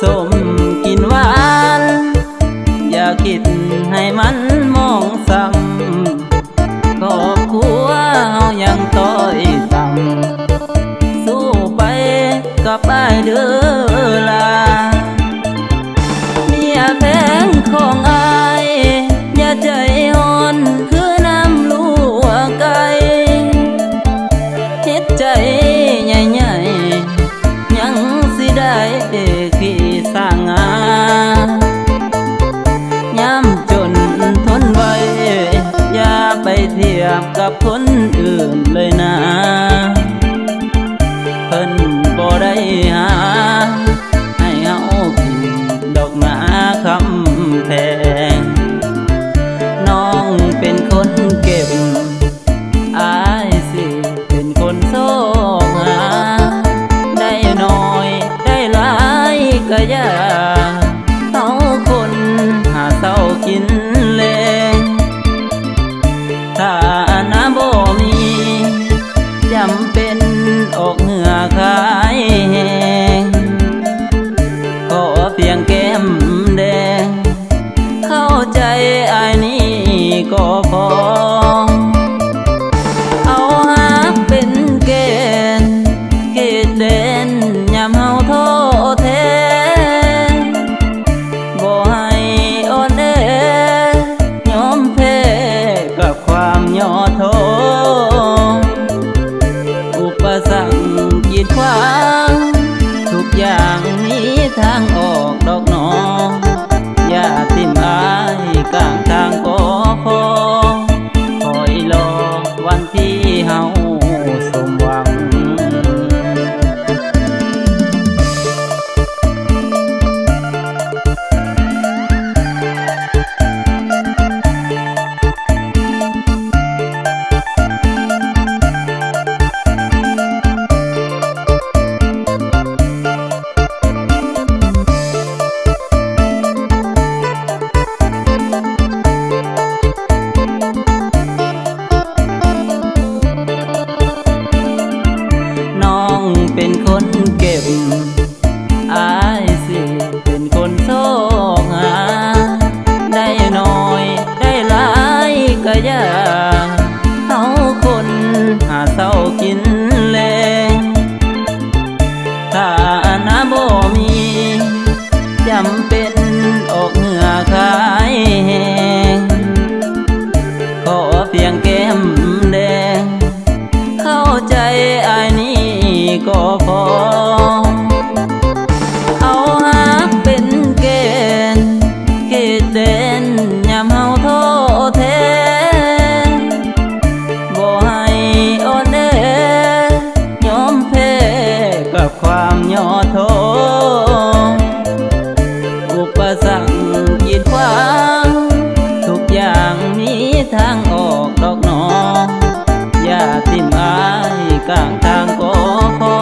สมกินหวานอย่าคิดให้มันมองซ้ำครอบครัวเฮายังต้อยต่ำสู้ไปกับอ้ายเด้อล่ะเมียแพงของอ้ายอย่าใจอ่อนคือน้ำลูกไก่เฮ็ดใจใหญ่ๆยังสิได้ขี้สร้างงายามจนทนไว้อย่าไปเทียบกับคนอื่นเลยนะเพิ่นบ่ได้หาให้เฮากินดอกหนาคำแพงน้องเป็นคนเก็บอ้ายสิเป็นคนโซกหาได้น้อยได้หลายก็อย่าเต้าคนหาเศร้ากินแลงถ้าน้ำบ่มีจำเป็นออกเหงื่อขายแหงขอเพียงแก้มแดงเข้าใจอ้ายนี่ก็พอเอาหักเป็นเกณฑ์เกณฑ์เด่นยามเฮาท้อแท้บ่ให้อ่อนแอยอมแพ้กับความย่อท้ออุปสรรคกีดขวางทุกอย่างมีทางออกดอกหนออย่าทิ่มอ้ายกลางทางก็พอคอยรอวันที่เฮาสมหวังน้องเป็นคนเก็บอ้ายสิเป็นคนโซกหาได้น้อยได้หลายก็อย่าเฮาคนหาเศร้ากินแลงถ้าน้ำบ่มีจำเป็นออกเหงื่อขายแหงขอเพียงแก้มแดงเข้าใจอ้ายนี่ก็พอเอาหักเป็นเกณฑ์เกณฑ์เด่นยามเฮาท้อแท้บ่ให้อ่อนแอยอมแพ้กับความย่อท้ออุปสรรคกีดขวางทุกอย่างมีทางออกดอกหนออย่าทิ่มอ้ายกลางทางก็พอ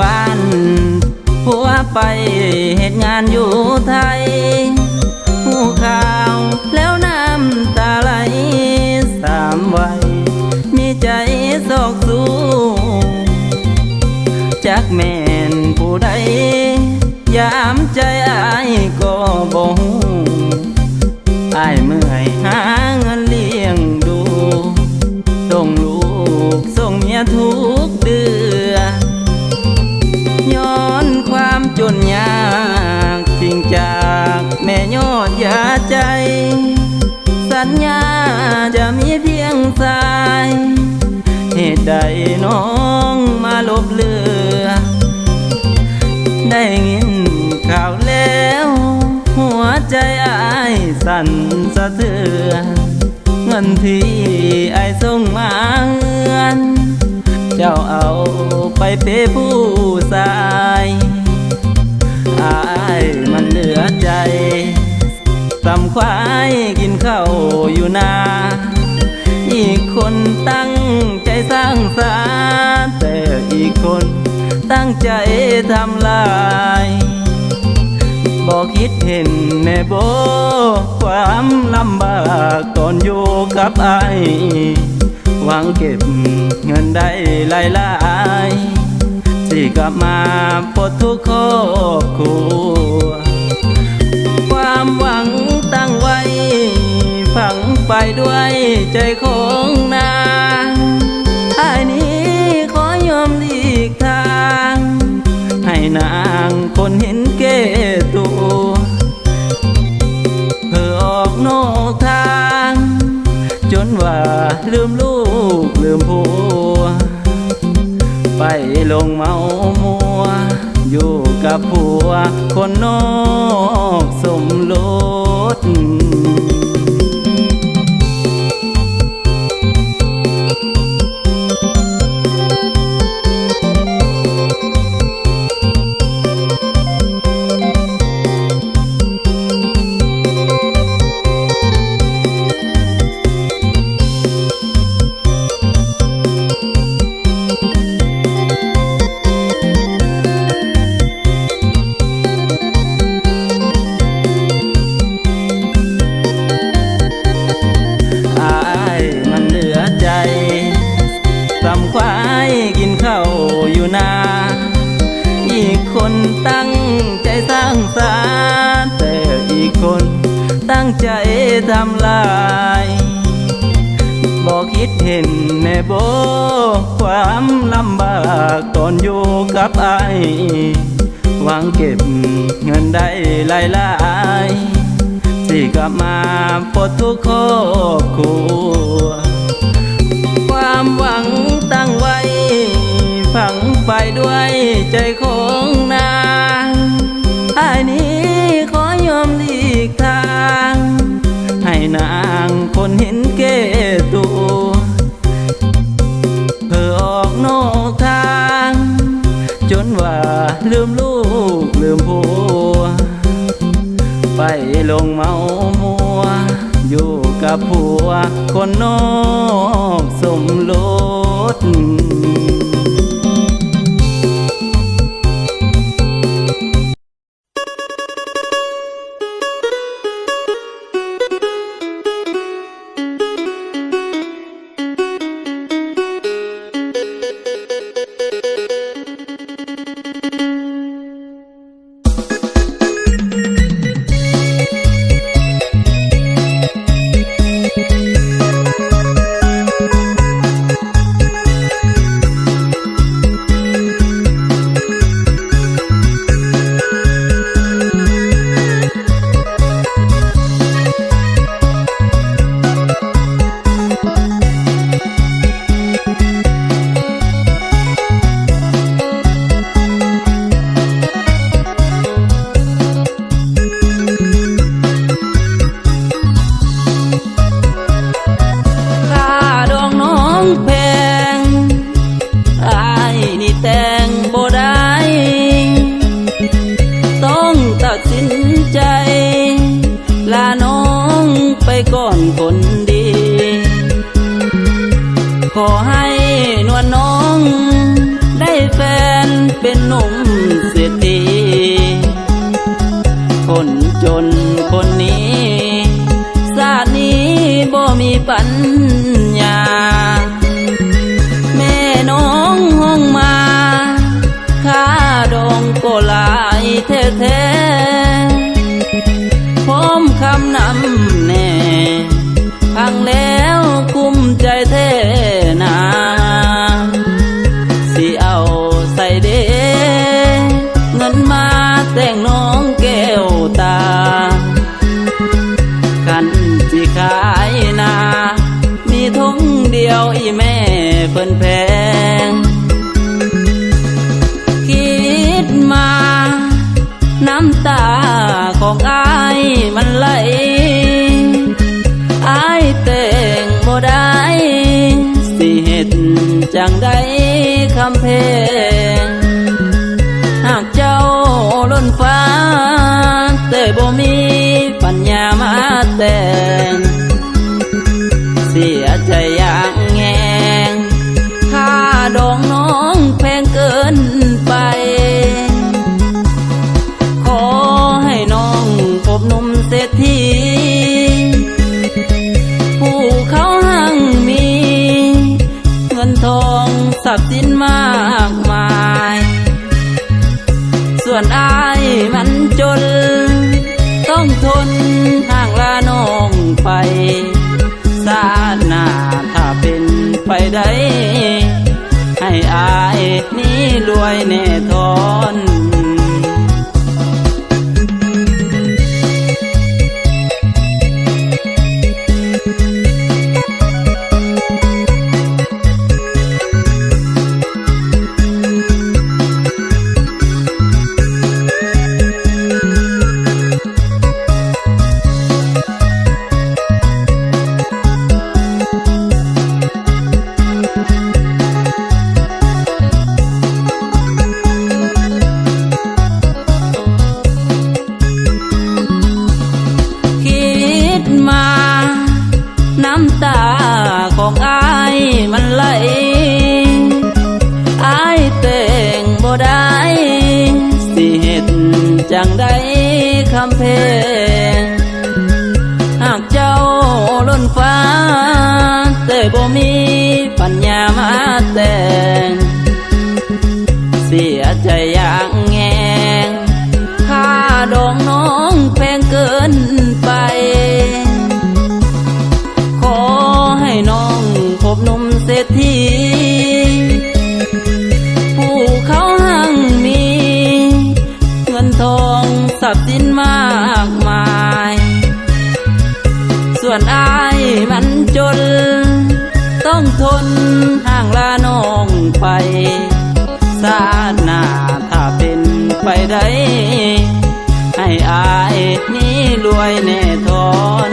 บ้านผัวไปเหตุงานอยู่ไทยหูข่าวแล้วน้ำตาไหลสามวัยมีใจโศกสู้จักแม่นผู้ใดยามใจอายก็บ่ฮู้อายเมื่อยหาเงินเลี้ยงดูส่งลูกส่งเมียทุกเดือนย้อนความจนยากทิ้งจากแม่ยอดยาใจสัญญาจะมีเพียงสายเหตุใดน้องมาลบเลือได้ยินข่าวแล้วหัวใจอายสั่นสะเทือนเงินที่อายส่งมาเฮือนเจ้าเอาไปเปย์ผู้ชายอายมันเหลือใจตำควายกินข้าวอยู่นาอีกคนตั้งใจสร้างสรรค์แต่อีกคนตั้งใจทำลายบอกคิดเห็นแน่บ่ความลำบากตอนอยู่กับอายหวังเก็บเงินได้หลายๆที่กลับมาปลดทุกข์ครอบครัวความหวังตั้งไว้ฝังไปด้วยใจของนางอ้ายนี้ขอยอมหลีกทางให้นางคนเห็นแก่ตัวเพื่อออกนอกทางจนว่าลืมลูกลืมผัวไปลงเมามัวอยู่กับผัวคนนอกสมรสตำควายกินข้าวอยู่นาอีกคนตั้งใจสร้างสรรค์แต่อีกคนตั้งใจทำลายบอกคิดเห็นแน่บ่ความลำบากตอนอยู่กับอายหวังเก็บเงินได้หลายๆที่กลับมาปลดทุกข์ครอบครัวความหวังตั้งไว้ฝังไปด้วยใจของนางอ้ายนี้ขอยอมหลีกทางให้นางคนเห็นแก่ตัวเพื่อออกนอกทางจนว่าลืมลูกลืมผัวไปลงเมามัวอยู่กับผัวคนนอกสมรส ก่อนคนดี ขอให้นวลน้องได้แฟน เป็นหนุ่มเศรษฐีคนจนคนนี้ชาตินี้บ่มีปัญญาแม่น้องห้องมาค่าดองก็หลายแท้ๆพร้อมคำนำแน่พังแล้วกุ้มใจแท้นาสิเอาใส่เดเงินมาแต่งน้องแก้วตากันสิขายนามีทุงเดียวอีแม่เพิ่นแพงคิดมาน้ำตาของอายมันไหลอายแต่งบ่ได้สิเฮ็ดจังใดคำเพลงหากเจ้าล้นฟ้าแต่บ่มีปัญญามาแต่งเสียใจอย่างแงงค่าดองน้องแพงเกินไปขอให้น้องพบหนุ่มเศรษฐีผู้เขาหั่งมีเงินทองทรัพย์สินมากมายส่วนอายมันจนต้องทนห่างลาน้องไปชาติหน้าถ้าเป็นไปได้ให้อายนี้รวยแน่ทอนน้ำตาของอายมันไหลอายแต่งบ่ได้สิเฮ็ดจังใดคำเพลงหากเจ้าล้นฟ้าแต่บ่มีปัญญามาแต่งเสียใจอย่างแงงค่าดองน้องแพงเกินไปน้องพบหนุ่มเศรษฐีผู้เขาหั่งมีเงินทองทรัพย์สินมากมายส่วนอายมันจนต้องทนห่างลาน้องไปชาติหน้าถ้าเป็นไปได้ให้อายนี้รวยแน่ทอน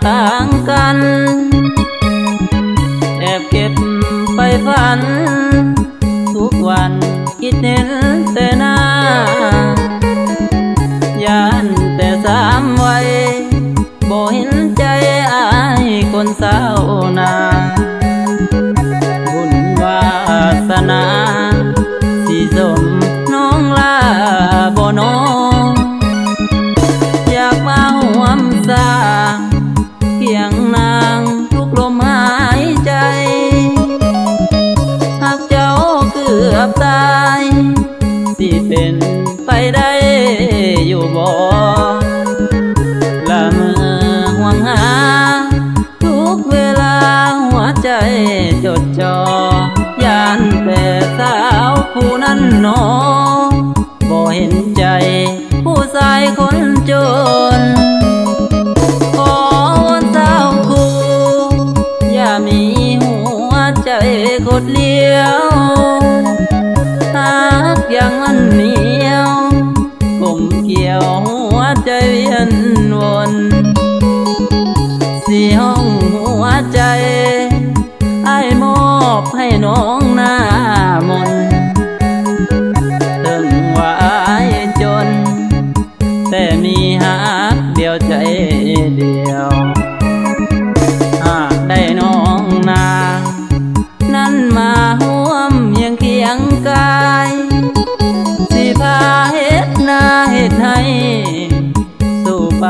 ต่างกันแอบเก็บไปฝันทุกวันคิดเห็นแต่หน้าย่านแต่สามวัยบ่เห็นใจอายคนสาวนาบุญวาสนาสิสมน้องลาบ่น้องอยากมาห่วมสร้าง จนขอวอนเจ้าคูอย่ามีหัวใจกดเลี้ยวหากยังมันเหนียวผมเกี่ยวหัวใจเวียนวนสี่ห้องหัวใจไอ้มอบให้น้องหน้ามนถึงว่าอายจนแต่มีหักเดียวใจเดียวหากได้น้องนานั้นมาห่วมยังเคียงกายสิพาเฮ็ดนาเฮ็ดให้สู้ไป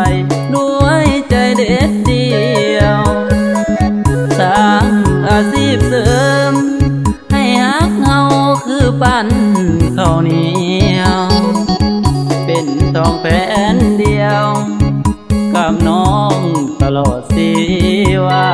ด้วยใจเด็ดเดียวสร้างอาชีพเสริมให้ฮักเฮาคือปั้นข้าวเหนียวเป็นทองแผ่นเดียวกับน้องตลอดชีวา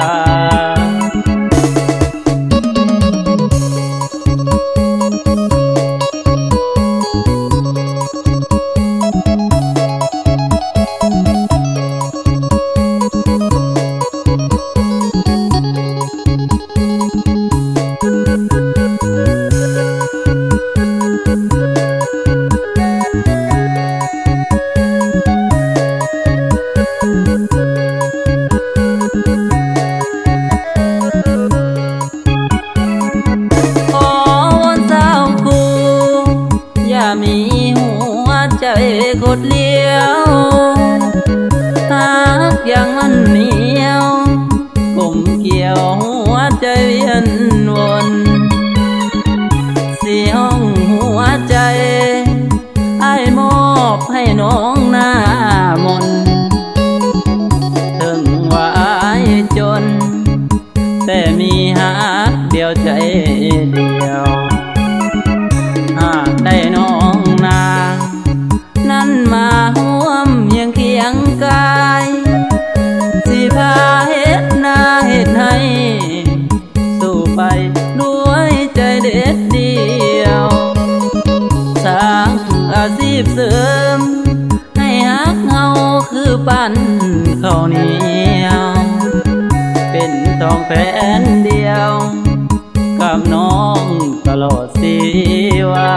มีหัวใจกดเลี้ยวหากยังมันเหนียวผมเกี่ยวหัวใจเวียนวนสี่ห้องหัวใจไอ้มอบให้น้องหน้ามนถึงว่าอายจนแต่มีหักเดียวใจเดียวหากได้น้องนานั้นมาห่วมยังเคียงกายสิพาเฮ็ดนาเฮ็ดให้สู้ไปด้วยใจเด็ดเดียวสร้างอาชีพเสริมให้ฮักเฮาคือปั้นข้าวเหนียวเป็นทองแผ่นเดียวกับน้องตลอดชีวา